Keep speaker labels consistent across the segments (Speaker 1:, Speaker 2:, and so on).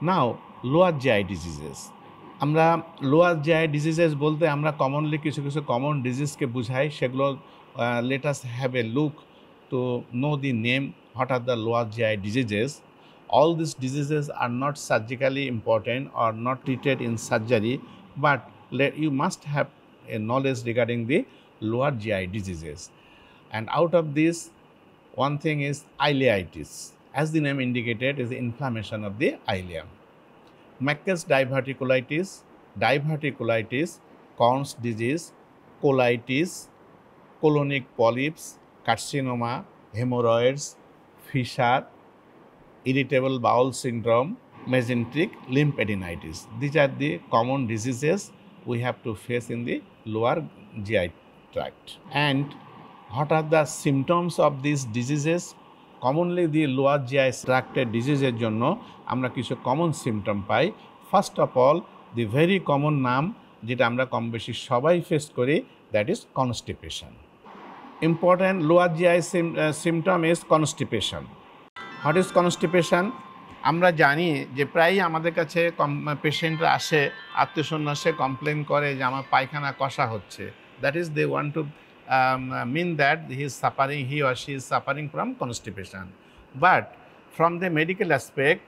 Speaker 1: নাও lower GI diseases. আমরা lower GI diseases বলতে আমরা কমনলি কিছু কিছু কমন ডিজিজকে বুঝাই, সেগুলো let us have a look to know the name. What are the lower GI diseases? All these diseases are not surgically important or not treated in surgery, but you must have a knowledge regarding the lower GI diseases. And out of this, one thing is ileitis. As the name indicated, is the inflammation of the ileum. Menkes diverticulitis, Crohn's disease, colitis, colonic polyps, carcinoma, hemorrhoids, fissure, irritable bowel syndrome, mesenteric lymphadenitis. These are the common diseases we have to face in the lower GI tract. And what are the symptoms of these diseases? Commonly the lower GI tract diseases জন্য আমরা কিছু common symptom pi. First of all the very common নাম যেটা আমরা কম বেশি সবাই face করি, that is constipation. Important lower GI symptom is constipation. What is constipation? আমরা জানি যে প্রায়ই আমাদের কাছে পেশেন্টরা আসে, আত্মীয়স্বজনরা কমপ্লেন করে যে আমার পায়খানা কষা হচ্ছে। That is they want to mean that he or she is suffering from constipation. But from the medical aspect,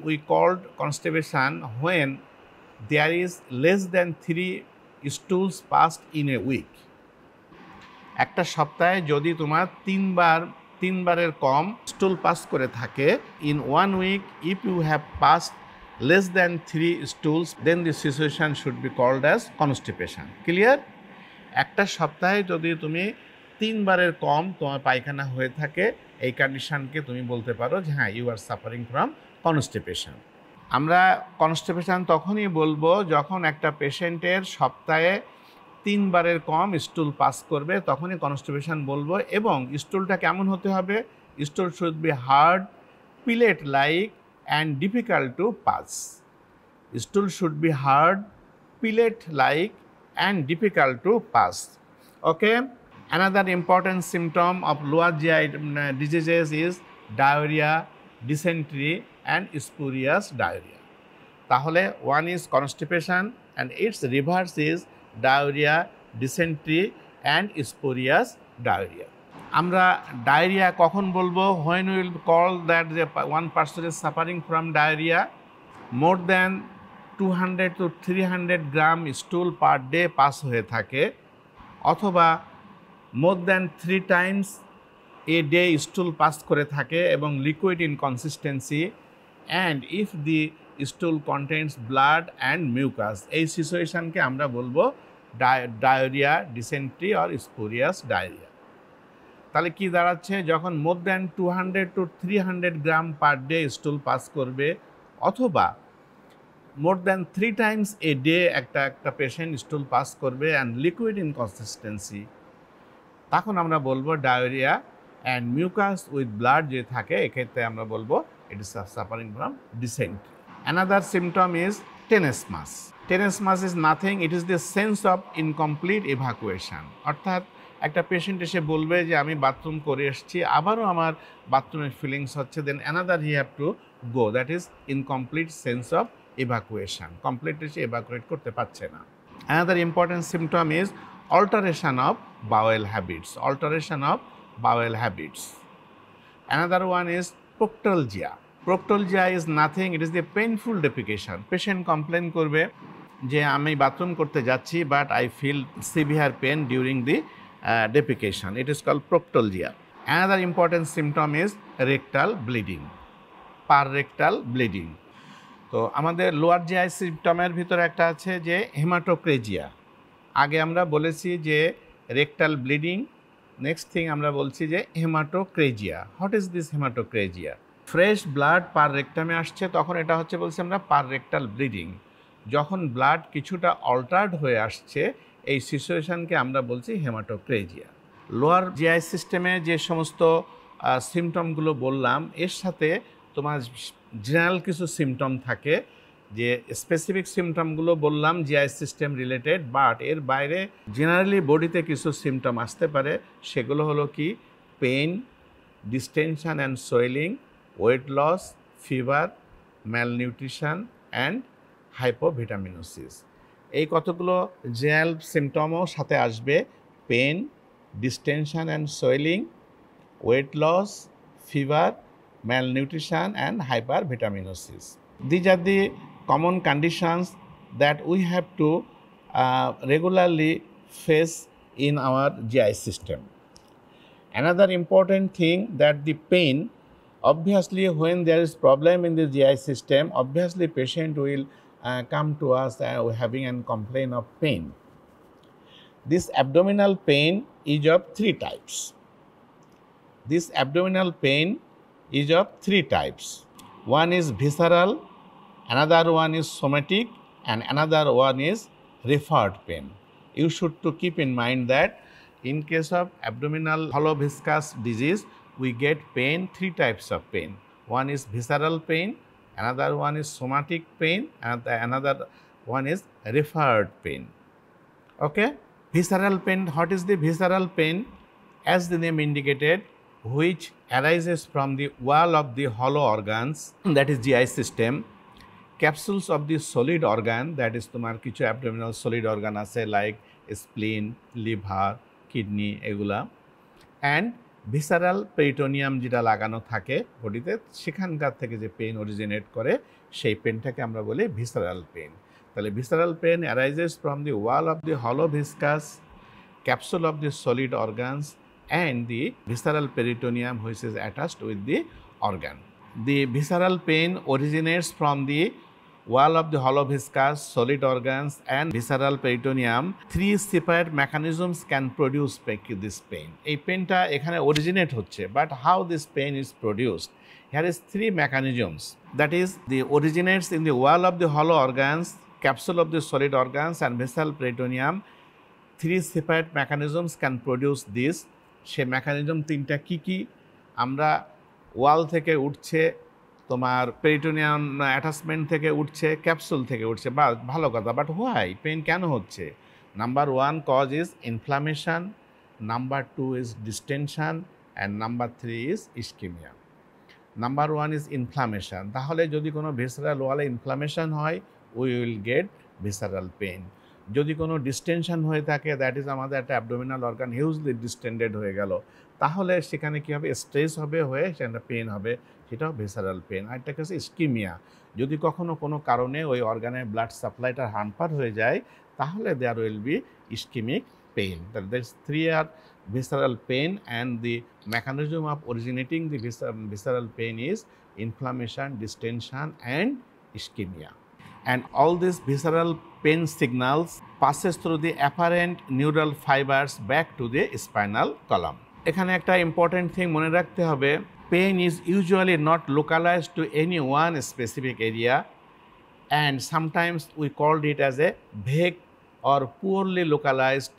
Speaker 1: we called constipation when there is less than 3 stools passed in a week. একটা সপ্তাহে যদি তোমার তিনবারের কম স্টুল pass করে থাকে, in 1 week if you have passed less than 3 stools, then the situation should be called as constipation. Clear? একটা সপ্তাহে যদি তুমি 3 বারের কম তোমার পায়খানা হয়ে থাকে, এই কন্ডিশনকে তুমি বলতে পারো যে হ্যাঁ, you are suffering from constipation. আমরা কনস্টিপেশন তখনই বলবো যখন একটা পেশেন্টের সপ্তাহে 3 বারের কম স্টুল পাস করবে, তখনই কনস্টিপেশন বলবো। এবং স্টুলটা কেমন হতে হবে? স্টুল should be hard, pellet like and difficult to pass. স্টুল should be hard, pellet like and difficult to pass. Okay, another important symptom of lower GI diseases is diarrhea, dysentery and spurious diarrhea. তাহলে one is constipation and its reverse is diarrhea, dysentery and spurious diarrhea. আমরা diarrhoea কখন বলবো? when we will call that one person is suffering from diarrhea, more than 200 to 300 gram স্টুল per day pass হয়ে থাকে, অথবা more than 3 times a day স্টুল pass করে থাকে এবং liquid in consistency, and if the স্টুল contents blood and mucous, এই সিচুয়েশনকে আমরা বলবো diarrhoea, dysentery or spurious diarrhoea. তাহলে কি দাঁড়াচ্ছে? যখন more than 200 to 300 gram per day স্টুল pass করবে, অথবা more than 3 times a day একটা পেশেন্ট স্টুল পাস করবে অ্যান্ড লিকুইড ইন কনসিস্টেন্সি, তখন আমরা বলবো diarrhoea and mucus with blood যে থাকে, এক্ষেত্রে আমরা বলবো it is suffering from dysentery. Another symptom is tenesmus. Tenesmus is nothing, it is the sense of incomplete evacuation. অর্থাৎ একটা পেশেন্ট এসে বলবে যে আমি বাথরুম করে এসেছি, আবারও আমার বাথরুমের ফিলিংস হচ্ছে, then another he have to go, that is incomplete sense of evacuation, completely সে evacuate করতে পারছে না। Another important symptom is alteration of bowel habits. Alteration of bowel habits. Another one is proctalgia. Proctalgia is nothing, it is the painful defecation. Patient complain করবে যে আমি bathroom করতে যাচ্ছি, but I feel severe pain during the defecation. It is called proctalgia. Another important symptom is rectal bleeding. Parrectal bleeding. তো আমাদের lower GI সিমটমের ভিতরে একটা আছে যে হেমাটোক্রেজিয়া। আগে আমরা বলেছি যে রেকটাল ব্লিডিং, নেক্সট থিং আমরা বলছি যে hematochezia. What is this hematochezia? Fresh blood per রেকটামে আসছে, তখন এটা হচ্ছে বলছি আমরা পার রেকটাল ব্লিডিং। যখন ব্লাড কিছুটা অল্টার্ড হয়ে আসছে, এই সিচুয়েশনকে আমরা বলছি হেমাটোক্রেজিয়া। লোয়ার জিআই সিস্টেমে যে সমস্ত সিমটমগুলো বললাম, এর সাথে তোমার জেনারেল কিছু সিমটম থাকে, যে স্পেসিফিক সিমটমগুলো বললাম জিআই সিস্টেম রিলেটেড, বাট এর বাইরে জেনারেলি বডিতে কিছু সিমটম আসতে পারে। সেগুলো হলো কি? Pain, distension and swelling, weight loss, fever, malnutrition and hypovitaminosis. এই কতগুলো জেনারেল সিমটমও সাথে আসবে: pain, distension and swelling, weight loss, fever, malnutrition and hypervitaminosis. These are the common conditions that we have to regularly face in our GI system. Another important thing that the pain, obviously when there is problem in the GI system, obviously patient will come to us having a complaint of pain. This abdominal pain is of three types. This abdominal pain is of three types. One is visceral, another one is somatic, and another one is referred pain. You should to keep in mind that in case of abdominal hollow viscous disease, we get pain, three types of pain. One is visceral pain, another one is somatic pain, and another one is referred pain. Okay? Visceral pain, what is the visceral pain? As the name indicated, which arises from the wall of the hollow organs, that is GI system, capsules of the solid organ, that is তোমার কিছু abdominal solid organ আছে like spleen, liver, kidney এগুলা, and visceral peritoneum যেটা লাগানো থাকে বডিতে, সেখানকার থেকে যে পেন অরিজিনেট করে সেই পেনটাকে আমরা বলি visceral pain. তাহলে visceral pain arises from the wall of the hollow viscous capsule of the solid organs and the visceral peritoneum which is attached with the organ. The visceral pain originates from the wall of the hollow viscous solid organs and visceral peritoneum. Three separate mechanisms can produce this pain. এই পেনটা এখানে originate হচ্ছে, but how this pain is produced? Here is three mechanisms. That is, the originates in the wall of the hollow organs, capsule of the solid organs and visceral peritoneum. Three separate mechanisms can produce this. Say mechanism তিনটা কি কি? আমরা ওয়াল থেকে উঠছে, তোমার peritoneum attachment থেকে উঠছে, capsule থেকে উঠছে, বা ভালো কথা, বাট হোয়াই পেন কেন হচ্ছে? Number one cause is inflammation, number two is distension and number three is ischemia. Number one is inflammation. তাহলে যদি কোনো ভিসারাল ওয়ালে ইনফ্লামেশন হয়, we will get visceral pain. যদি কোনো ডিস্টেনশন হয়ে থাকে, দ্যাট ইজ আমাদের একটা অ্যাবডোমিনাল অর্গান হিউজলি ডিস্টেন্ডেড হয়ে গেল, তাহলে সেখানে কী হবে? স্ট্রেস হবে, হয়ে সেখানে পেন হবে, সেটাও ভিসারাল পেন। আর একটা হচ্ছে ইস্কিমিয়া। যদি কখনো কোনো কারণে ওই অর্গানের ব্লাড সাপ্লাইটা হ্যাম্পার হয়ে যায়, তাহলে there will be ischemic pain. That's three আর visceral pain, and the mechanism of originating the visceral pain is inflammation, distension and ischemia. And all these visceral pain signals passes through the afferent neural fibers back to the spinal column. এখানে একটা important thing মনে রাখতে হবে, pain is usually not localized to any one specific area, and sometimes we called it as a vague or poorly localized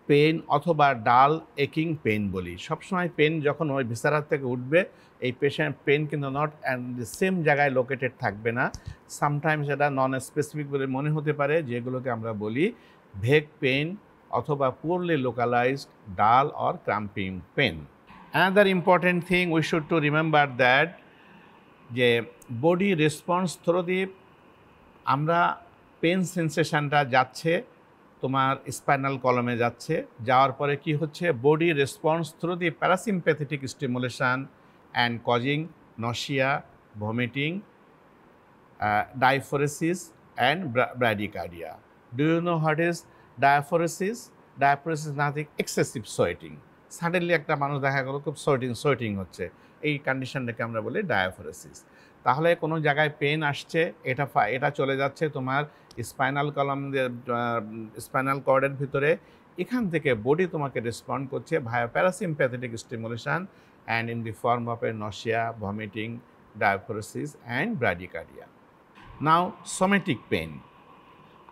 Speaker 1: pain অথবা dull একিং pen বলি। সবসময় pen যখন ওই ভিসারার থেকে উঠবে, এই পেন কিন্তু নট অ্যান্ড দ্য সেম জায়গায় লোকেটেড থাকবে না। সামটাইমস এটা নন স্পেসিফিক বলে মনে হতে পারে, যেগুলোকে আমরা বলি ভেগ পেন অথবা poorly localized dull or cramping pain. Another important thing we should to remember that, যে বডি রেসপন্স থ্রু দি আমরা পেন সেন্সেশনটা যাচ্ছে তোমার স্পাইনাল কলমে যাচ্ছে, যাওয়ার পরে কি হচ্ছে? Body response through the parasympathetic stimulation and causing nausea, vomiting, diaphoresis and bradycardia. Do you know what is diaphoresis? Diaphoresis nothing, excessive sweating. Suddenly একটা মানুষ দেখা গেল খুব সোয়েটিং হচ্ছে, এই কন্ডিশনটাকে আমরা বলি ডায়াফোরেসিস। তাহলে কোনো জায়গায় পেন আসছে, এটা চলে যাচ্ছে তোমার স্পাইনাল কলাম, স্পাইনাল কর্ডের ভিতরে, এখান থেকে বডি তোমাকে রেসপন্ড করছে via parasympathetic stimulation and in the form of a nausea, vomiting, diaphoresis and bradycardia. Now somatic pain.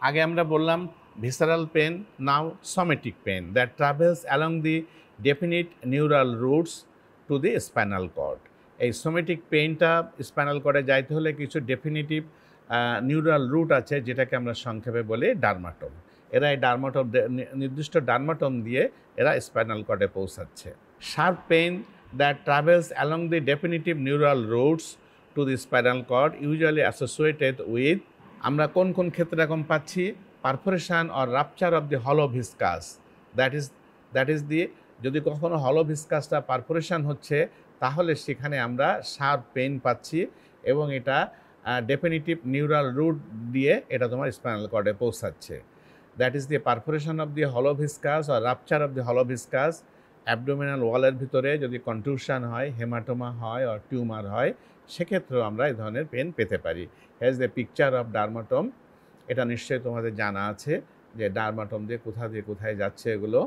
Speaker 1: আগে আমরা বললাম visceral pain, now somatic pain that travels along the definite neural routes to the spinal cord. এই somatic পেইনটা spinal কর্ডে যাইতে হলে কিছু definitive neural root আছে, যেটাকে আমরা সংক্ষেপে বলি ডার্মাটম। এরা এই ডার্মাটম, নির্দিষ্ট ডার্মাটম দিয়ে এরা স্পাইনাল কর্ডে পৌঁছাচ্ছে। Sharp pain that travels along the definitive neural roots to the spinal cord usually associated with, আমরা কোন কোন ক্ষেত্রে এরকম পাচ্ছি, perforation or rupture of the হলো ভিসকাস, দ্যাট ইজ দি, যদি কখনো হলো ভিসকাসটা পারফোরেশন হচ্ছে তাহলে সেখানে আমরা শার্প পেইন পাচ্ছি এবং এটা ডেফিনিটিভ নিউরাল রুট দিয়ে এটা তোমার স্পাইনাল কর্ডে পৌঁছাচ্ছে। That is the perforation of the হলো viscus or rupture of the হলো ভিসকাস। অ্যাবডোমিনাল ওয়ালের ভিতরে যদি কনটিউশন হয়, হেমাটোমা হয় আর টিউমার হয়, সেক্ষেত্রেও আমরা এই ধরনের পেন পেতে পারি। হ্যাজ দ্য পিকচার অফ ডার্মাটম, এটা নিশ্চয়ই তোমাদের জানা আছে যে ডার্মাটম দিয়ে কোথায় যাচ্ছে এগুলো।